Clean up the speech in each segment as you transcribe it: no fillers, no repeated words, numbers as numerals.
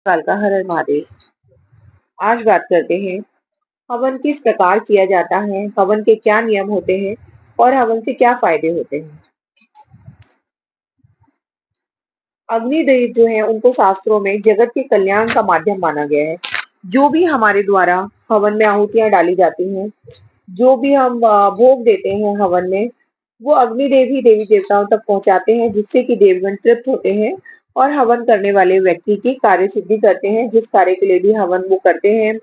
काल का हर हर महादेव। आज बात करते हैं हवन किस प्रकार किया जाता है, हवन के क्या नियम होते हैं और हवन से क्या फायदे होते हैं। अग्निदेव जो है उनको शास्त्रों में जगत के कल्याण का माध्यम माना गया है। जो भी हमारे द्वारा हवन में आहुतियां डाली जाती हैं, जो भी हम भोग देते हैं हवन में, वो अग्निदेव ही देवी देवताओं तक पहुंचाते हैं, जिससे कि देवगण तृप्त होते हैं और हवन करने वाले व्यक्ति की कार्य सिद्धि करते हैं। जिस कार्य के लिए भी हवन वो करते हैं,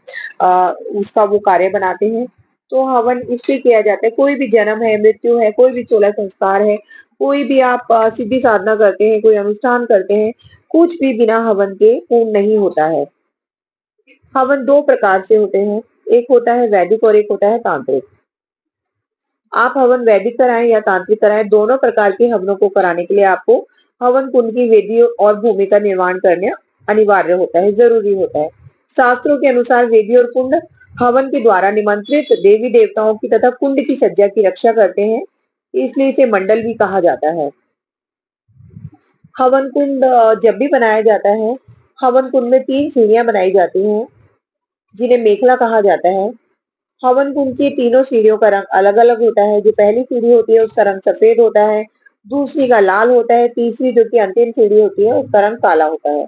उसका वो कार्य बनाते हैं। तो हवन इससे किया जाता है, कोई भी जन्म है, मृत्यु है, कोई भी 16 संस्कार है, कोई भी आप सिद्धि साधना करते हैं, कोई अनुष्ठान करते हैं, कुछ भी बिना हवन के पूर्ण नहीं होता है। हवन 2 प्रकार से होते हैं, एक होता है वैदिक और एक होता है तांत्रिक। आप हवन वैदिक कराएं या तांत्रिक कराएं, दोनों प्रकार के हवनों को कराने के लिए आपको हवन कुंड की वेदी और भूमि का निर्माण करना अनिवार्य होता है, जरूरी होता है। शास्त्रों के अनुसार वेदी और कुंड हवन के द्वारा निमंत्रित देवी देवताओं की तथा कुंड की सज्जा की रक्षा करते हैं, इसलिए इसे मंडल भी कहा जाता है। हवन कुंड जब भी बनाया जाता है, हवन कुंड में 3 सीढ़ियां बनाई जाती हैं, जिन्हें मेखला कहा जाता है। हवन कुंड की तीनों सीढ़ियों का रंग अलग-अलग होता है। जो पहली सीढ़ी होती है उसका रंग सफेद होता है, दूसरी का लाल होता है, तीसरी जो कि अंतिम सीढ़ी होती है उसका रंग काला होता है।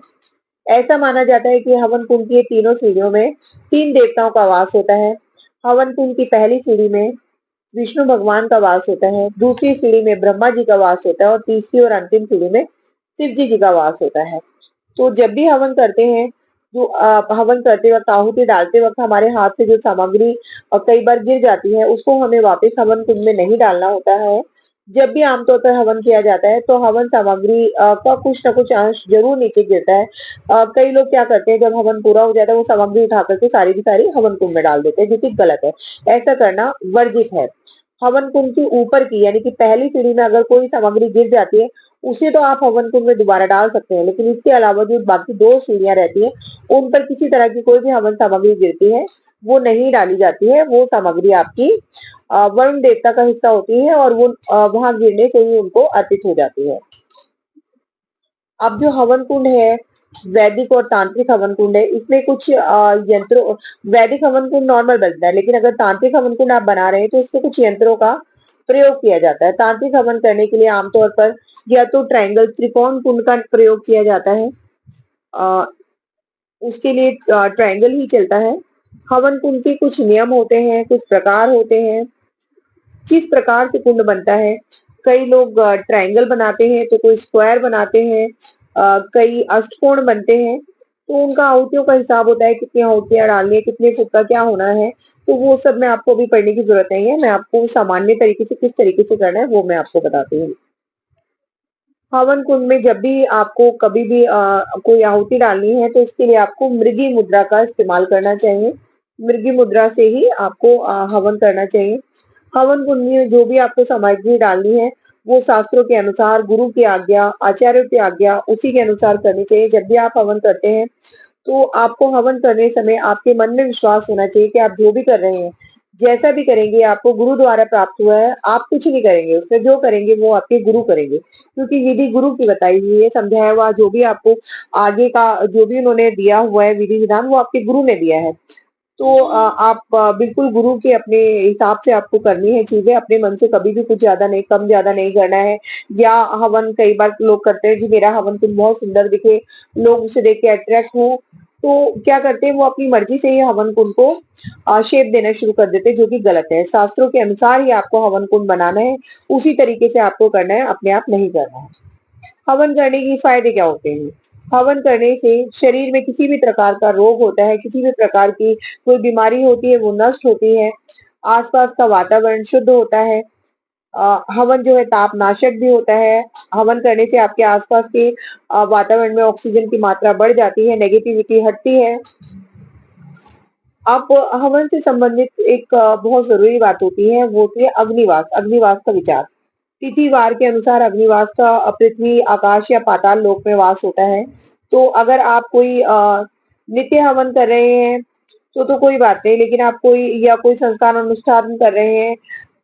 ऐसा माना जाता है कि हवन कुंड की तीनों सीढ़ियों में 3 देवताओं का वास होता है। हवन कुंड की पहली सीढ़ी में विष्णु भगवान का वास होता है, दूसरी सीढ़ी में ब्रह्मा जी का वास होता है और तीसरी और अंतिम सीढ़ी में शिव जी का वास होता है। तो जब भी हवन करते हैं, जो हवन करते वक्त आहुति डालते वक्त हमारे हाथ से जो सामग्री कई बार गिर जाती है, उसको हमें वापस हवन कुंड में नहीं डालना होता है। जब भी आमतौर पर हवन किया जाता है तो हवन सामग्री का कुछ ना कुछ अंश जरूर नीचे गिरता है। कई लोग क्या करते हैं, जब हवन पूरा हो जाता है वो सामग्री उठा करके सारी की सारी हवन कुंड में डाल देते हैं, जो कि गलत है। ऐसा करना वर्जित है। हवन कुंड की ऊपर की यानी कि पहली सीढ़ी में अगर कोई सामग्री गिर जाती है, उसे तो आप हवन कुंड में दोबारा डाल सकते हैं, लेकिन इसके अलावा जो बाकी 2 सीढ़ियां रहती है, उन पर किसी तरह की कोई भी हवन सामग्री गिरती है, वो नहीं डाली जाती है। वो सामग्री आपकी वरुण देवता का हिस्सा होती है और वो वहां गिरने से ही उनको अर्पित हो जाती है। अब जो हवन कुंड है, वैदिक और तांत्रिक हवन कुंड है, इसमें कुछ यंत्रों वैदिक हवन कुंड नॉर्मल बनता है, लेकिन अगर तांत्रिक हवन कुंड आप बना रहे हैं तो इसमें कुछ यंत्रों का प्रयोग किया जाता है। तांत्रिक हवन करने के लिए आमतौर पर या तो ट्रायंगल त्रिकोण कुंड का प्रयोग किया जाता है, अ, उसके लिए ट्रायंगल ही चलता है। हवन कुंड के कुछ नियम होते हैं, कुछ प्रकार होते हैं, किस प्रकार से कुंड बनता है। कई लोग ट्रायंगल बनाते हैं, तो कोई स्क्वायर बनाते हैं, कई अष्टकोण बनते हैं। तो उनका आहुतियों का हिसाब होता है, कितनी आहुतियां डालनी है, कितने फुट का क्या होना है। तो वो सब मैं आपको अभी पढ़ने की जरूरत नहीं है, मैं आपको सामान्य तरीके से किस तरीके से करना है वो मैं आपको बताती हूँ। हवन कुंड में जब भी आपको कभी भी कोई आहुति डालनी है तो इसके लिए आपको मृगी मुद्रा का इस्तेमाल करना चाहिए। मृगी मुद्रा से ही आपको हवन करना चाहिए। हवन कुंड में जो भी आपको सामग्री डालनी है, वो शास्त्रों के अनुसार, गुरु की आज्ञा, आचार्यों की आज्ञा, उसी के अनुसार करनी चाहिए। जब भी आप हवन करते हैं, तो आपको हवन करने समय आपके मन में विश्वास होना चाहिए कि आप जो भी कर रहे हैं, जैसा भी करेंगे आपको गुरु द्वारा प्राप्त हुआ है, आप कुछ नहीं करेंगे, उसमें जो करेंगे वो आपके गुरु करेंगे। क्योंकि विधि गुरु की बताई हुई है, समझाया हुआ जो भी आपको आगे का जो भी उन्होंने दिया हुआ है विधि-विधान, वो आपके गुरु ने दिया है। तो आप बिल्कुल गुरु के अपने हिसाब से आपको करनी है चीज़ें, अपने मन से कभी भी कुछ ज़्यादा नहीं, कम ज़्यादा नहीं करना है। या हवन कई बार लोग करते हैं, जी मेरा हवन कुंड बहुत सुंदर दिखे, लोग उसे देख के अट्रैक्ट हों, तो क्या करते हैं वो अपनी मर्ज़ी से ही हवन कुंड को शेप देना शुरू कर देते हैं, जो कि गलत है। शास्त्रों के अनुसार ही आपको हवन कुंड बनाना है, उसी तरीके से आपको करना है, अपने आप नहीं करना है। हवन करने के फायदे क्या होते हैं? हवन करने से शरीर में किसी भी प्रकार का रोग होता है, किसी भी प्रकार की कोई बीमारी होती है वो नष्ट होती है, आसपास का वातावरण शुद्ध होता है। हवन जो है तापनाशक भी होता है। हवन करने से आपके आसपास के वातावरण में ऑक्सीजन की मात्रा बढ़ जाती है, नेगेटिविटी हटती है। अब हवन से संबंधित एक बहुत ज़रूरी बात होती है, वो होती है अग्निवास, अग्निवास का विचार। तिथिवार के अनुसार अग्निवास का पृथ्वी, आकाश या पाताल लोक में वास होता है। तो अगर आप कोई नित्य हवन कर रहे हैं, तो कोई बात नहीं, लेकिन आप कोई संस्कार अनुष्ठान कर रहे हैं,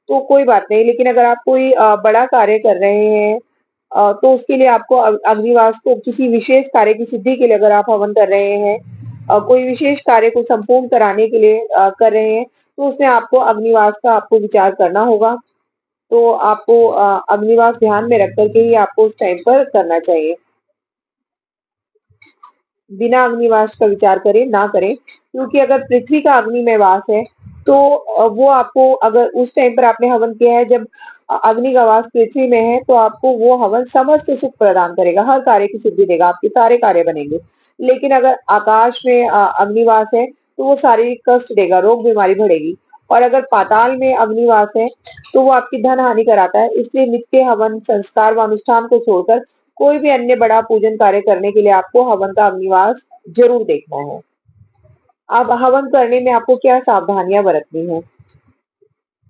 तो कोई बात नहीं। लेकिन अगर आप कोई बड़ा कार्य कर रहे हैं, तो उसके लिए आपको अग्निवास को किसी विशेष कार्य की सिद्धि के लिए अगर आप हवन कर रहे हैं, कोई विशेष कार्य को संपूर्ण कराने के लिए कर रहे हैं, तो उसमें आपको अग्निवास का आपको विचार करना होगा। तो आपको अग्निवास ध्यान में रख कर के ही आपको उस टाइम पर करना चाहिए। बिना अग्निवास का विचार करें ना करें, क्योंकि अगर पृथ्वी का अग्नि में वास है, तो वो आपको अगर उस टाइम पर आपने हवन किया है जब अग्नि का वास पृथ्वी में है, तो आपको वो हवन समस्त सुख प्रदान करेगा, हर कार्य की सिद्धि देगा, आपके सारे कार्य बनेंगे। लेकिन अगर आकाश में अग्निवास है, तो वो शारीरिक कष्ट देगा, रोग बीमारी बढ़ेगी। और अगर पाताल में अग्निवास है, तो वो आपकी धन हानि कराता है। इसलिए नित्य हवन संस्कार व अनुष्ठान को छोड़कर कोई भी अन्य बड़ा पूजन कार्य करने के लिए आपको हवन का अग्निवास जरूर देखना है। अब हवन करने में आपको क्या सावधानियां बरतनी है?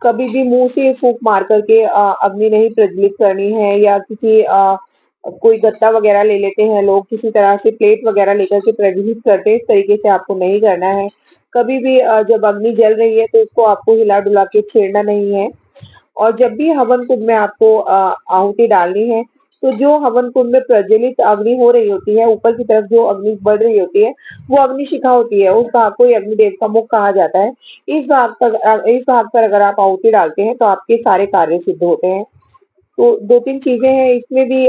कभी भी मुंह से फूंक मार करके अग्नि नहीं प्रज्वलित करनी है, या किसी कोई गत्ता वगैरह ले लेते हैं लोग, किसी तरह से प्लेट वगैरह लेकर के प्रज्वलित करते हैं, इस तरीके से आपको नहीं करना है। कभी भी जब अग्नि जल रही है तो उसको आपको हिला डुला के छेड़ना नहीं है। और जब भी हवन कुंड में आपको आहुति डालनी है, तो जो हवन कुंड में प्रज्वलित अग्नि हो रही होती है, ऊपर की तरफ जो अग्नि बढ़ रही होती है, वो अग्निशिखा होती है, उस भाग को ही अग्निदेव का मुख कहा जाता है। इस भाग पर अगर आप आहुति डालते हैं तो आपके सारे कार्य सिद्ध होते हैं। तो 2-3 चीजें हैं इसमें भी,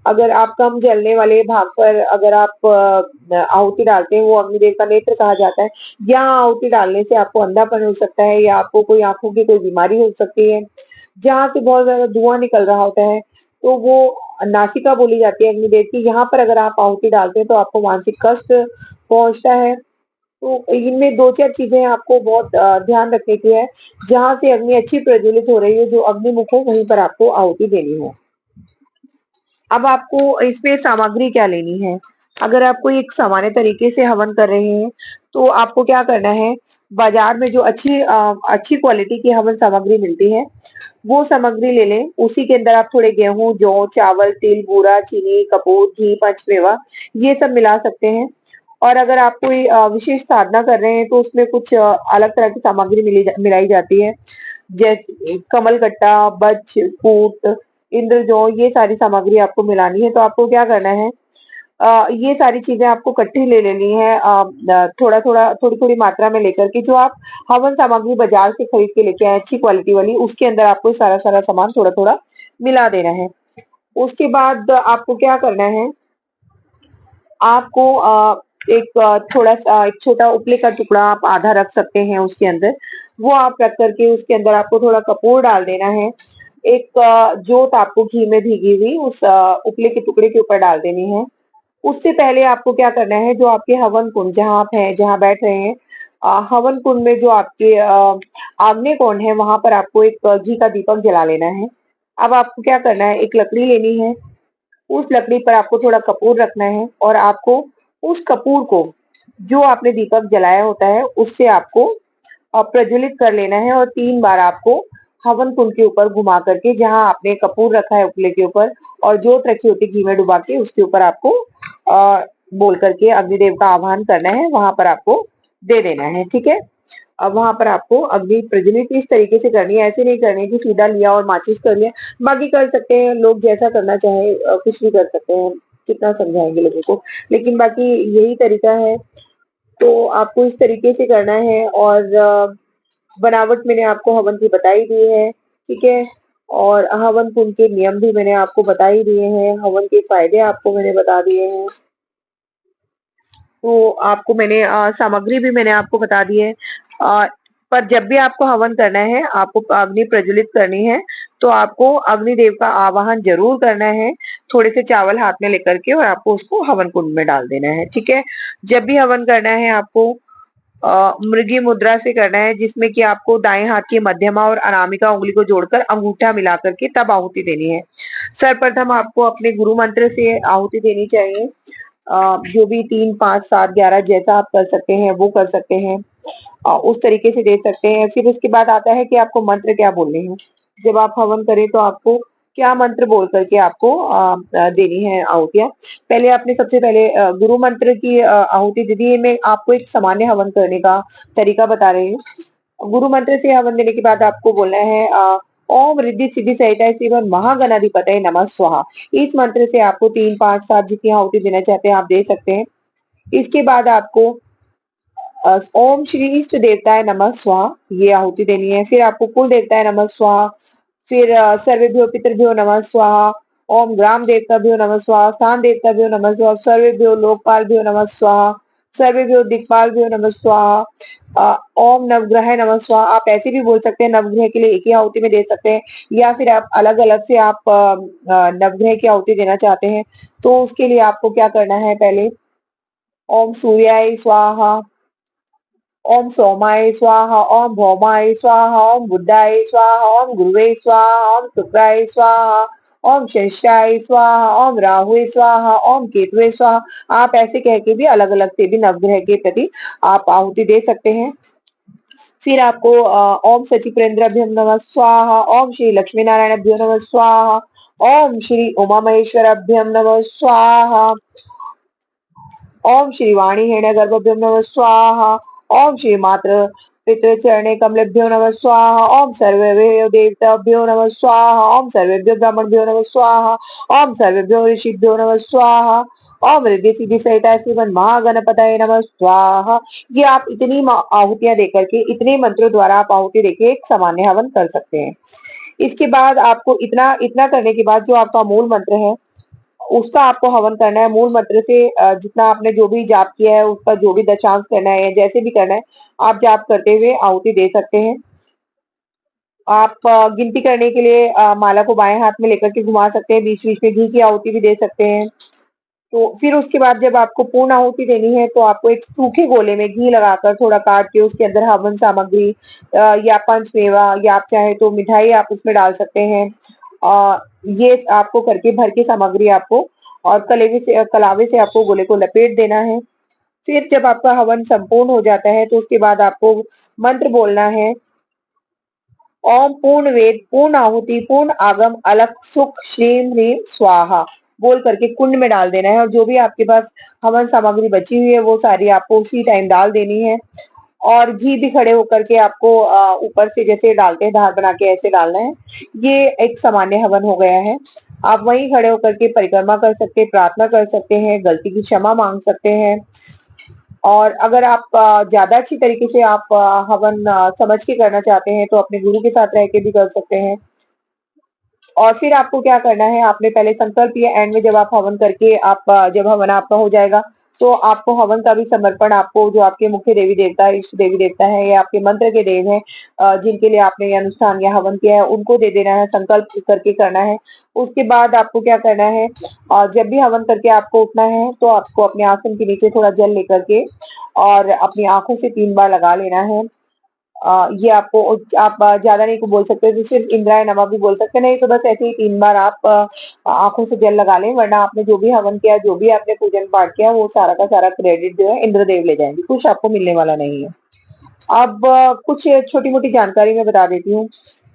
अगर आप कम जलने वाले भाग पर अगर आप आहुति डालते हैं, वो अग्निदेव का नेत्र कहा जाता है। यहाँ आहुति डालने से आपको अंधापन हो सकता है, या आपको कोई आँखों की कोई बीमारी हो सकती है। जहाँ से बहुत ज़्यादा धुआँ निकल रहा होता है, तो वो नासिका बोली जाती है अग्निदेव की, यहाँ पर अगर आप आहुति डालते हैं तो आपको मानसिक कष्ट पहुँचता है। तो इनमें 2-4 चीज़ें आपको बहुत ध्यान रखने की है। जहाँ से अग्नि अच्छी प्रज्वलित हो रही है, जो अग्निमुख हो वहीं पर आपको आहुति देनी है। अब आपको इसमें सामग्री क्या लेनी है? अगर आप कोई एक सामान्य तरीके से हवन कर रहे हैं, तो आपको क्या करना है, बाज़ार में जो अच्छी क्वालिटी की हवन सामग्री मिलती है, वो सामग्री ले लें। उसी के अंदर आप थोड़े गेहूँ, जौ, चावल, तिल, बूरा, चीनी, कपूर, घी, पंचमेवा ये सब मिला सकते हैं। और अगर आप कोई विशेष साधना कर रहे हैं, तो उसमें कुछ अलग तरह की सामग्री मिलाई जाती है। जैसे कमलकट्टा, बच, फूट, इंद्रजौ, ये सारी सामग्री आपको मिलानी है। तो आपको क्या करना है, ये सारी चीजें आपको इकट्ठी ले लेनी है, थोड़ा-थोड़ा, थोड़ी-थोड़ी मात्रा में लेकर के, जो आप हवन सामग्री बाजार से खरीद के लेके आए अच्छी क्वालिटी वाली, उसके अंदर आपको सारा-सारा सामान थोड़ा-थोड़ा मिला देना है। उसके बाद आपको क्या करना है, आपको थोड़ा-सा एक छोटा उपले का टुकड़ा आप आधा रख सकते हैं उसके अंदर, वो आप रख कर के उसके अंदर आपको थोड़ा कपूर डाल देना है। एक जोत आपको घी में भीगी हुई उस उपले के टुकड़े के ऊपर डाल देनी है। उससे पहले आपको क्या करना है, जो आपके हवन कुंड जहाँ आप हैं, जहाँ बैठ रहे हैं, हवन कुंड में जो आपके आग्नेय कोण है, वहाँ पर आपको एक घी का दीपक जला लेना है। अब आपको क्या करना है, एक लकड़ी लेनी है, उस लकड़ी पर आपको थोड़ा कपूर रखना है, और आपको उस कपूर को, जो आपने दीपक जलाया होता है, उससे आपको प्रज्वलित कर लेना है, और 3 बार आपको हवन कुंड के ऊपर घुमा करके, जहाँ आपने कपूर रखा है उपले के ऊपर और जोत रखी होती है घी में डुबा के, उसके ऊपर आपको बोल करके अग्निदेव का आह्वान करना है, वहां पर आपको दे देना है, ठीक है। अब वहां पर आपको अग्नि प्रज्वलित इस तरीके से करनी है, ऐसे नहीं करनी है कि सीधा लिया और माचिस कर लिया। बाकी कर सकते हैं लोग जैसा करना चाहे, कुछ भी कर सकते हैं, कितना समझाएंगे लोगों को, लेकिन बाकी यही तरीका है। तो आपको इस तरीके से करना है, और बनावट मैंने आपको हवन की बता ही दी है, ठीक है? और हवन कुंड के नियम भी मैंने आपको बता ही दिए हैं, हवन के फायदे आपको मैंने बता दिए हैं। तो आपको मैंने सामग्री भी मैंने आपको बता दी है। अ, पर जब भी आपको हवन करना है, आपको अग्नि प्रज्वलित करनी है, तो आपको अग्निदेव का आवाहन ज़रूर करना है, थोड़े से चावल हाथ में लेकर के, और आपको उसको हवन कुंड में डाल देना है, ठीक है? जब भी हवन करना है आपको मृगी मुद्रा से करना है, जिसमें कि आपको दाएं हाथ की मध्यमा और अनामिका उंगली को जोड़कर अंगूठा मिला करके तब आहुति देनी है। सर्वप्रथम आपको अपने गुरु मंत्र से आहुति देनी चाहिए। जो भी 3, 5, 7, 11 जैसा आप कर सकते हैं वो कर सकते हैं। उस तरीके से दे सकते हैं। फिर उसके बाद आता है कि आपको मंत्र क्या बोलने हैं। जब आप हवन करें तो आपको क्या मंत्र बोल करके आपको देनी है आहुतियाँ। पहले आपने सबसे पहले गुरु मंत्र की आहुति दे दी है। मैं आपको एक सामान्य हवन करने का तरीका बता रही हूँ। गुरु मंत्र से हवन देने के बाद आपको बोलना है ओम रिद्धि सिद्धि सहिता शिवन महागणाधिपतये नमः स्वाहा। इस मंत्र से आपको 3, 5, 7 जितनी आहुति देना चाहते हैं आप दे सकते हैं। इसके बाद आपको ओम श्री इष्ट देवताय नमः स्वाहा ये आहुति देनी है। फिर आपको कुल देवताय नमः स्वाहा, फिर सर्वेभ्यो पितृभ्यो नमः स्वाहा, ओम ग्राम देवताभ्यो नमः स्वाहा, स्थान देवताभ्यो नमः स्वाहा, सर्वेभ्यो लोकपालभ्यो नमः स्वाहा, सर्वेभ्यो दिक्पालभ्यो नमः स्वाहा, ओम नवग्रह नमः स्वाहा। आप ऐसे भी बोल सकते हैं, नवग्रह के लिए एक ही आहुति में दे सकते हैं, या फिर आप अलग अलग से आप नवग्रह की आहुति देना चाहते हैं तो उसके लिए आपको क्या करना है, पहले ओम सूर्याय स्वाहा, ओम सोमाय स्वाहा, ओम भौमाय स्वाहा, ओम बुद्धाय स्वाहा, ओम गुरुवे स्वाहा, ओम शुक्राय स्वाहा, ओम शनिश्चराय स्वाहा, ओम राहुवे स्वाहा, ओम केतुवे स्वाहा। आप ऐसे कह के भी अलग अलग से भी नवग्रह के प्रति आप आहुति दे सकते हैं। फिर आपको ओम सचिप्रेन्द्रभ्यम नमः स्वाहा, ओम श्री लक्ष्मी नारायणभ्यो नमः स्वाहा, ओम श्री उमा महेश्वरभ्यम नमः स्वाहा, ओम श्री वाणी हिरण्यगर्भभ्यो नमः स्वाहा, ओम श्री मात्र पितृचरणे कमलेभ्यो नमः स्वाहा, ओम सर्वेभ्यो देवताभ्यो नमः स्वाहा, ओम सर्वेभ्यो ब्राह्मणभ्यो नमः स्वाहा, ओम सर्वेभ्यो ऋषिभ्यो नमः स्वाहा, ओम रिद्धि सिद्धि सहिता श्रीमन महागणपतये नमः स्वाहा। ये आप इतनी आहुतियां देकर के, इतने मंत्रों द्वारा आप आहुति देके एक सामान्य हवन कर सकते हैं। इसके बाद आपको इतना इतना करने के बाद जो आपका मूल मंत्र है उसका आपको हवन करना है। मूल मंत्र से जितना आपने जो भी जाप किया है उसका जो भी दशांश करना है या जैसे भी करना है आप जाप करते हुए आहुति दे सकते हैं। आप गिनती करने के लिए माला को बाएं हाथ में लेकर के घुमा सकते हैं, बीच बीच में घी की आहुति भी दे सकते हैं। तो फिर उसके बाद जब आपको पूर्ण आहुति देनी है तो आपको एक सूखे गोले में घी लगाकर थोड़ा काट के उसके अंदर हवन सामग्री या पंचमेवा या आप चाहे तो मिठाई आप उसमें डाल सकते हैं। ये आपको करके भर के सामग्री आपको और कलावे से आपको गोले को लपेट देना है। फिर जब आपका हवन संपूर्ण हो जाता है तो उसके बाद आपको मंत्र बोलना है, ओम पूर्ण वेद पूर्ण आहुति पूर्ण आगम अलख सुख श्रीम ह्रीम स्वाहा बोल करके कुंड में डाल देना है। और जो भी आपके पास हवन सामग्री बची हुई है वो सारी आपको उसी टाइम डाल देनी है। और घी भी खड़े होकर के आपको ऊपर से जैसे डालते हैं धार बना के ऐसे डालना है। ये एक सामान्य हवन हो गया है। आप वहीं खड़े होकर के परिक्रमा कर सकते हैं, प्रार्थना कर सकते हैं, गलती की क्षमा मांग सकते हैं। और अगर आप ज्यादा अच्छी तरीके से आप हवन समझ के करना चाहते हैं तो अपने गुरु के साथ रह के भी कर सकते हैं। और फिर आपको क्या करना है, आपने पहले संकल्प किया, एंड में जब आप हवन करके आप जब हवन आपका हो जाएगा तो आपको हवन का भी समर्पण आपको जो आपके मुख्य देवी देवता है, इष्ट देवी देवता है या आपके मंत्र के देव हैं जिनके लिए आपने ये अनुष्ठान या हवन किया है उनको दे देना है, संकल्प करके करना है। उसके बाद आपको क्या करना है, जब भी हवन करके आपको उठना है तो आपको अपने आसन के नीचे थोड़ा जल लेकर के और अपनी आंखों से 3 बार लगा लेना है। ये आपको आप ज्यादा नहीं को बोल सकते तो सिर्फ इंद्राय नमः भी बोल सकते, नहीं तो बस ऐसे ही 3 बार आप आंखों से जल लगा लें, वरना आपने जो भी हवन किया जो भी आपने पूजन पाठ किया वो सारा का सारा क्रेडिट जो है इंद्रदेव ले जाएंगे, कुछ आपको मिलने वाला नहीं है। अब कुछ छोटी मोटी जानकारी मैं बता देती हूँ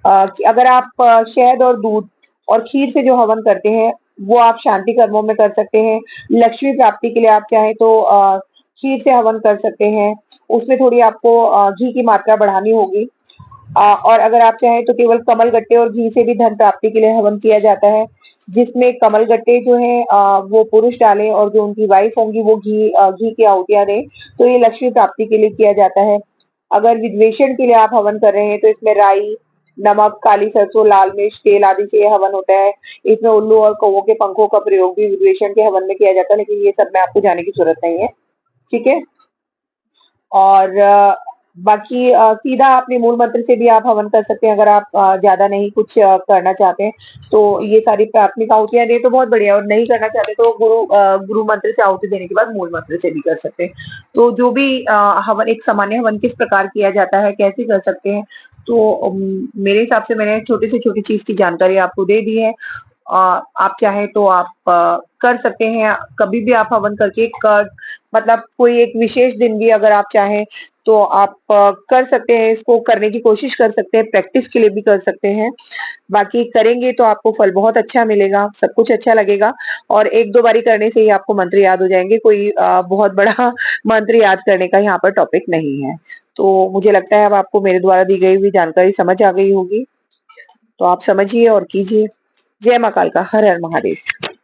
कि अगर आप शहद और दूध और खीर से जो हवन करते हैं वो आप शांति कर्मों में कर सकते हैं। लक्ष्मी प्राप्ति के लिए आप चाहें तो खीर से हवन कर सकते हैं, उसमें थोड़ी आपको घी की मात्रा बढ़ानी होगी। और अगर आप चाहें तो केवल कमल गट्टे और घी से भी धन प्राप्ति के लिए हवन किया जाता है, जिसमें कमल गट्टे जो है वो पुरुष डालें और जो उनकी वाइफ होंगी वो घी की आहुतियां दें, तो ये लक्ष्मी प्राप्ति के लिए किया जाता है। अगर विद्वेषण के लिए आप हवन कर रहे हैं तो इसमें राई, नमक, काली सरसों, लाल मिर्च, तेल आदि से ये हवन होता है। इसमें उल्लू और कौवों के पंखों का प्रयोग भी विद्वेषण के हवन में किया जाता है, लेकिन ये सब में आपको जाने की जरूरत नहीं है। ठीक है। और बाकी सीधा अपने मूल मंत्र से भी आप हवन कर सकते हैं अगर आप ज्यादा नहीं कुछ करना चाहते हैं तो ये सारी प्राथमिक आहुतियां दें तो बहुत बढ़िया, और नहीं करना चाहते तो गुरु मंत्र से आहुति देने के बाद मूल मंत्र से भी कर सकते हैं। तो जो भी हवन, एक सामान्य हवन किस प्रकार किया जाता है, कैसे कर सकते हैं, तो मेरे हिसाब से मैंने छोटी से छोटी चीज की जानकारी आपको दे दी है। आप चाहे तो आप कर सकते हैं, कभी भी आप हवन करके कर मतलब कोई एक विशेष दिन भी अगर आप चाहें तो आप कर सकते हैं, इसको करने की कोशिश कर सकते हैं, प्रैक्टिस के लिए भी कर सकते हैं। बाकी करेंगे तो आपको फल बहुत अच्छा मिलेगा, सब कुछ अच्छा लगेगा और 1-2 बारी करने से ही आपको मंत्र याद हो जाएंगे। कोई बहुत बड़ा मंत्र याद करने का यहाँ पर टॉपिक नहीं है। तो मुझे लगता है अब आपको मेरे द्वारा दी गई हुई जानकारी समझ आ गई होगी। तो आप समझिए और कीजिए। जय माँ कालका, हर हर महादेव।